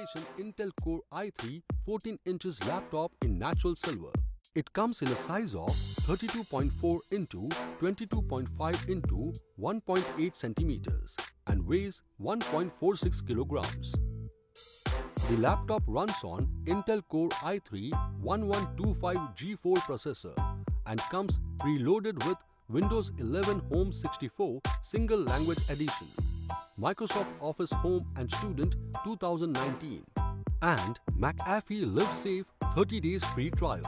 generation Intel Core i3 14 inches laptop in natural silver. It comes in a size of 32.4 into 22.5 into 1.8 centimeters and weighs 1.46 kilograms. The laptop runs on Intel Core i3 1125G4 processor and comes preloaded with Windows 11 Home 64 Single Language Edition, Microsoft Office Home and Student 2019, and McAfee Live Safe 30 days free trial.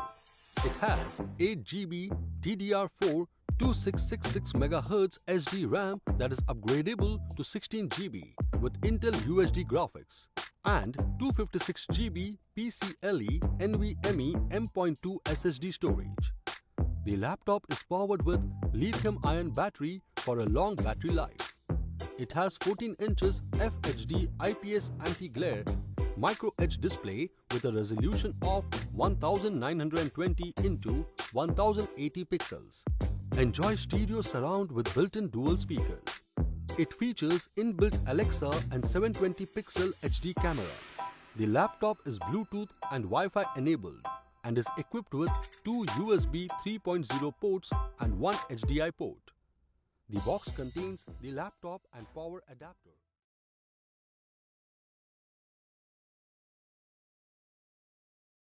It has 8GB DDR4 2666 MHz SD RAM that is upgradable to 16GB with Intel UHD graphics and 256GB PCIe NVMe M.2 SSD storage. The laptop is powered with lithium-ion battery for a long battery life. It has 14 inches FHD IPS anti-glare micro edge display with a resolution of 1920 into 1080 pixels. Enjoy stereo surround with built-in dual speakers. It features inbuilt Alexa and 720 pixel HD camera. The laptop is Bluetooth and Wi-Fi enabled and is equipped with 2 USB 3.0 ports and 1 HDI port. The box contains the laptop and power adapter.